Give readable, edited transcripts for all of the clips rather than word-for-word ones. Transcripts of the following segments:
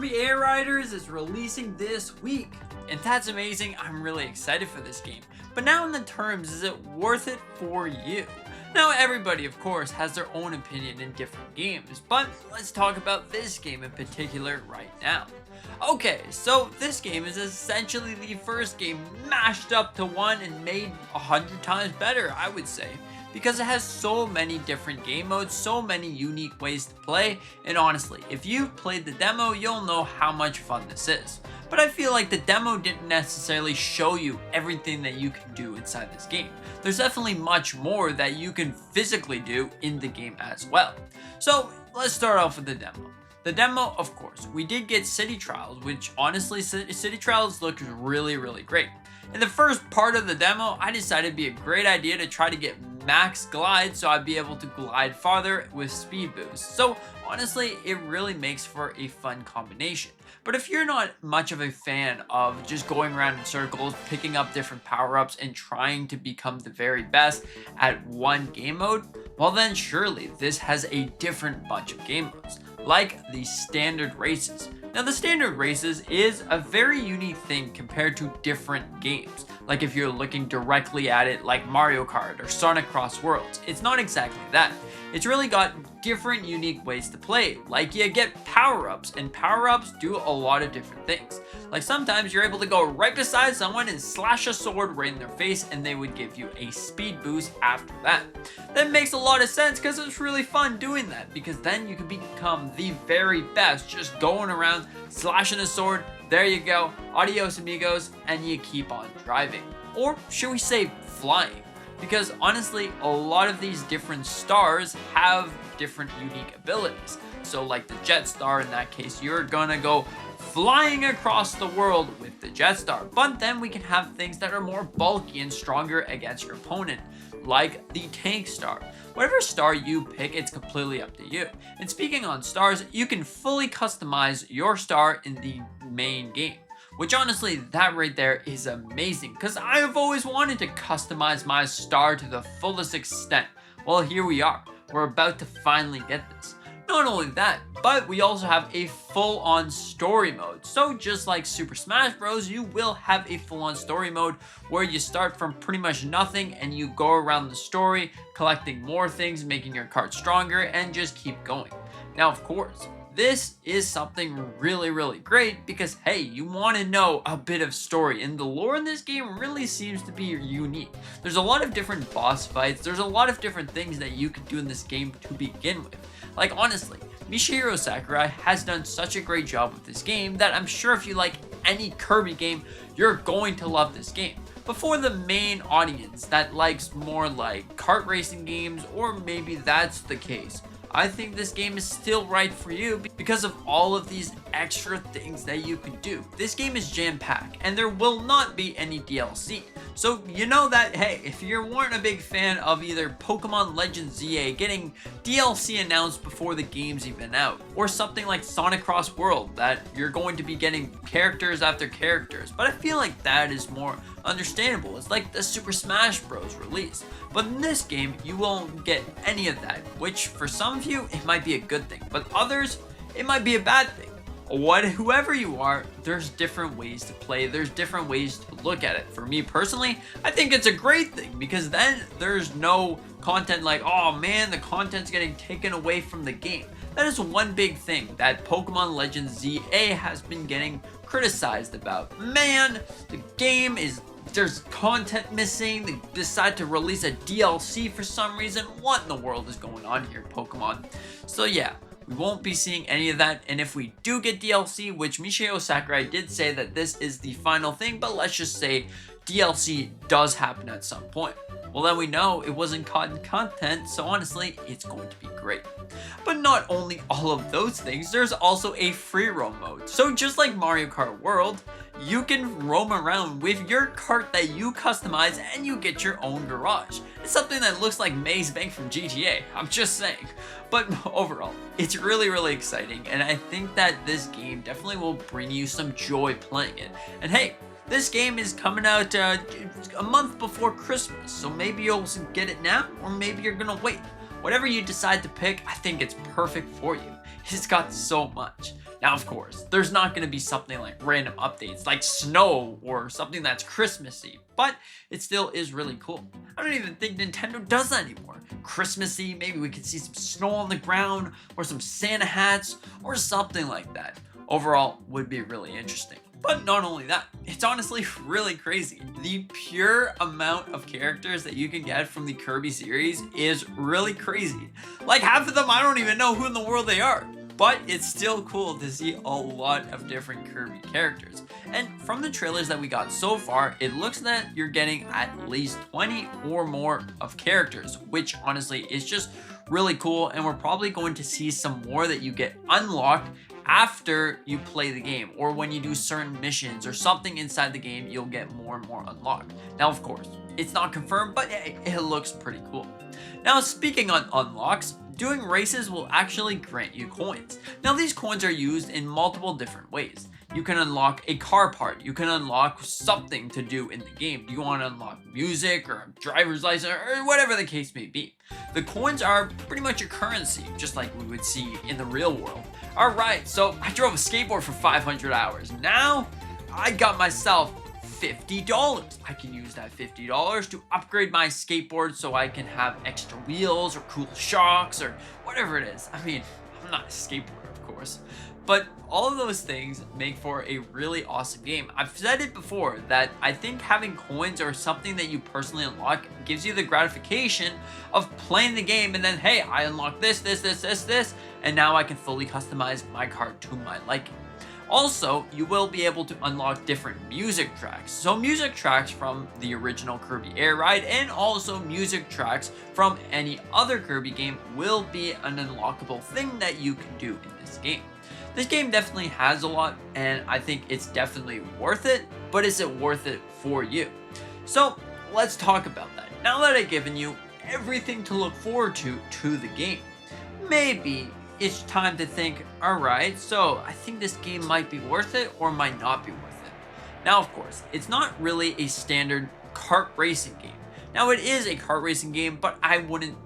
Kirby Air Riders is releasing this week. And that's amazing, I'm really excited for this game. But now in the terms, is it worth it for you? Now everybody of course has their own opinion in different games, but let's talk about this game in particular right now. Okay, so this game is essentially the first game mashed up to one and made 100 times better, I would say. Because it has so many different game modes, so many unique ways to play, and honestly, if you've played the demo, you'll know how much fun this is. But I feel like the demo didn't necessarily show you everything that you can do inside this game. There's definitely much more that you can physically do in the game as well. So let's start off with the demo. The demo, of course, we did get city trials, which honestly, city trials look really great. In the first part of the demo, I decided it'd be a great idea to try to get max glide so I'd be able to glide farther with speed boost. So honestly, it really makes for a fun combination. But if you're not much of a fan of just going around in circles, picking up different power-ups and trying to become the very best at one game mode, well then surely this has a different bunch of game modes, like the standard races. Now the standard races is a very unique thing compared to different games. Like if you're looking directly at it like Mario Kart or Sonic Cross Worlds, it's not exactly that. It's really got different unique ways to play. Like you get power-ups, and power-ups do a lot of different things. Like sometimes you're able to go right beside someone and slash a sword right in their face and they would give you a speed boost after that. That makes a lot of sense because it's really fun doing that, because then you can become the very best just going around slashing a sword. There you go, adios amigos, and you keep on driving. Or should we say flying? Because honestly, a lot of these different stars have different unique abilities. So like the Jet Star, in that case, you're gonna go flying across the world with the Jet Star. But then we can have things that are more bulky and stronger against your opponent, like the Tank Star. Whatever star you pick, it's completely up to you. And speaking on stars, you can fully customize your star in the main game. Which honestly, that right there is amazing, because I have always wanted to customize my star to the fullest extent. Well, here we are. We're about to finally get this. Not only that, but we also have a full-on story mode. So just like Super Smash Bros, you will have a full-on story mode where you start from pretty much nothing and you go around the story, collecting more things, making your card stronger, and just keep going. Now, of course, this is something really great because, hey, you want to know a bit of story, and the lore in this game really seems to be unique. There's a lot of different boss fights, there's a lot of different things that you can do in this game to begin with. Like honestly, Michiru Sakurai has done such a great job with this game that I'm sure if you like any Kirby game, you're going to love this game. But for the main audience that likes more like kart racing games, or maybe that's the case, I think this game is still right for you because of all of these extra things that you can do. This game is jam-packed and there will not be any DLC. So you know that, hey, if you weren't a big fan of either Pokémon Legend ZA getting DLC announced before the game's even out, or something like Sonic Cross World that you're going to be getting characters after characters, but I feel like that is more understandable. It's like the Super Smash Bros release. But in this game, you won't get any of that, which for some of you, it might be a good thing, but others, it might be a bad thing. Whoever you are, there's different ways to play, there's different ways to look at it. For me personally, I think it's a great thing because then there's no content like, oh man, the content's getting taken away from the game. That is one big thing that Pokemon Legend ZA has been getting criticized about. Man, the game is, there's content missing, they decide to release a DLC for some reason. What in the world is going on here, Pokemon? So yeah, we won't be seeing any of that, and if we do get DLC, which Michiru Sakurai did say that this is the final thing, but let's just say DLC does happen at some point. Well, then we know it wasn't content, so honestly, it's going to be great. But not only all of those things, there's also a free roam mode. So just like Mario Kart World, you can roam around with your kart that you customize and you get your own garage. It's something that looks like Maze Bank from GTA, I'm just saying. But overall, it's really exciting, and I think that this game definitely will bring you some joy playing it. And hey, this game is coming out a month before Christmas, so maybe you'll get it now, or maybe you're gonna wait. whatever you decide to pick, I think it's perfect for you. It's got so much. Now, of course, there's not going to be something like random updates like snow or something that's Christmassy, but it still is really cool. I don't even think Nintendo does that anymore. Christmassy, maybe we could see some snow on the ground or some Santa hats or something like that. Overall, would be really interesting. But not only that, it's honestly really crazy. The pure amount of characters that you can get from the Kirby series is really crazy. Like half of them, I don't even know who in the world they are. But it's still cool to see a lot of different Kirby characters. And from the trailers that we got so far, it looks that you're getting at least 20 or more of characters, which honestly is just really cool. And we're probably going to see some more that you get unlocked after you play the game, or when you do certain missions or something inside the game, you'll get more and more unlocked. Now, of course, it's not confirmed, but it looks pretty cool. Now, speaking on unlocks, doing races will actually grant you coins. Now, these coins are used in multiple different ways. You can unlock a car part, you can unlock something to do in the game. Do you want to unlock music or a driver's license or whatever the case may be? The coins are pretty much your currency, just like we would see in the real world. Alright, so I drove a skateboard for 500 hours. Now, I got myself $50. I can use that $50 to upgrade my skateboard so I can have extra wheels or cool shocks or whatever it is. I mean, I'm not a skateboarder, of course. But all of those things make for a really awesome game. I've said it before that I think having coins or something that you personally unlock gives you the gratification of playing the game and then, hey, I unlock this, and now I can fully customize my car to my liking. Also, you will be able to unlock different music tracks. So music tracks from the original Kirby Air Ride and also music tracks from any other Kirby game will be an unlockable thing that you can do in this game. This game definitely has a lot, and I think it's definitely worth it, but is it worth it for you? So let's talk about that. Now that I've given you everything to look forward to the game, maybe it's time to think, alright, so I think this game might be worth it or might not be worth it. Now, of course, it's not really a standard kart racing game. Now, it is a kart racing game, but I wouldn't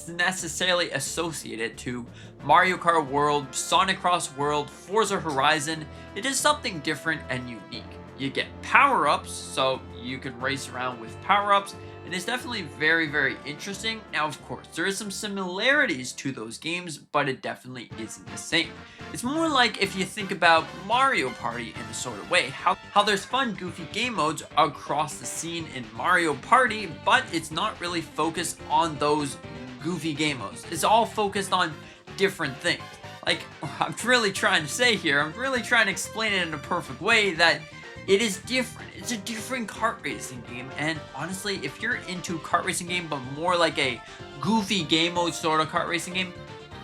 necessarily associate it to Mario Kart World, Sonic Cross World, Forza Horizon. It is something different and unique. You get power-ups, so you can race around with power-ups, and it's definitely very, very interesting. Now, of course, there is some similarities to those games, but it definitely isn't the same. It's more like if you think about Mario Party in a sort of way, how there's fun, goofy game modes across the scene in Mario Party, but it's not really focused on those goofy game modes. It's all focused on different things. Like, I'm really trying to say here, I'm really trying to explain it in a perfect way that it is different. It's a different kart racing game, and honestly, if you're into kart racing game, but more like a goofy game mode sort of kart racing game,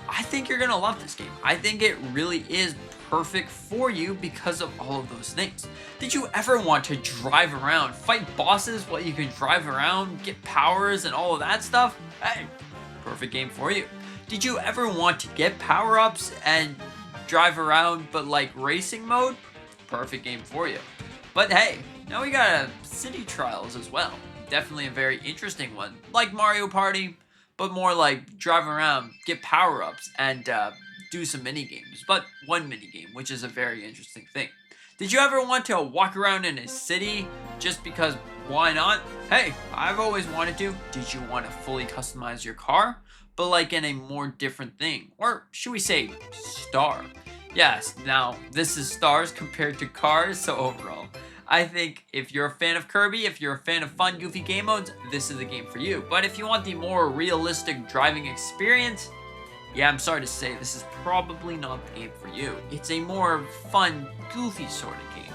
I think you're gonna love this game. I think it really is perfect for you because of all of those things. Did you ever want to drive around, fight bosses while you can drive around, get powers and all of that stuff? Hey, perfect game for you. Did you ever want to get power-ups and drive around but like racing mode? Perfect game for you. But hey, now we got city trials as well. Definitely a very interesting one. Like Mario Party, but more like drive around, get power-ups, and do some mini-games. But one mini-game, which is a very interesting thing. Did you ever want to walk around in a city just because why not? Hey, I've always wanted to. Did you want to fully customize your car? But like in a more different thing. Or should we say star? Yes, now this is stars compared to cars, so overall, I think if you're a fan of Kirby, if you're a fan of fun, goofy game modes, this is the game for you. But if you want the more realistic driving experience, yeah, I'm sorry to say, this is probably not the game for you. It's a more fun, goofy sort of game.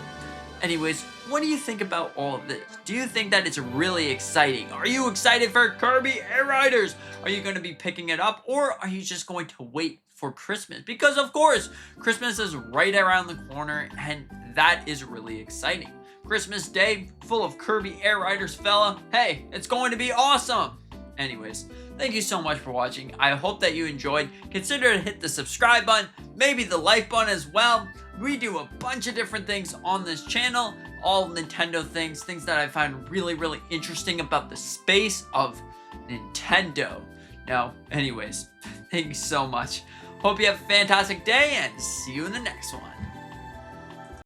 Anyways, what do you think about all of this? Do you think that it's really exciting? Are you excited for Kirby Air Riders? Are you going to be picking it up, or are you just going to wait for Christmas? Because of course, Christmas is right around the corner, and that is really exciting. Christmas Day, full of Kirby Air Riders, fella. Hey, it's going to be awesome. Anyways, thank you so much for watching. I hope that you enjoyed. Consider to hit the subscribe button, maybe the like button as well. We do a bunch of different things on this channel, all Nintendo things that I find really, really interesting about the space of Nintendo. No, anyways, thank you so much. Hope you have a fantastic day and see you in the next one.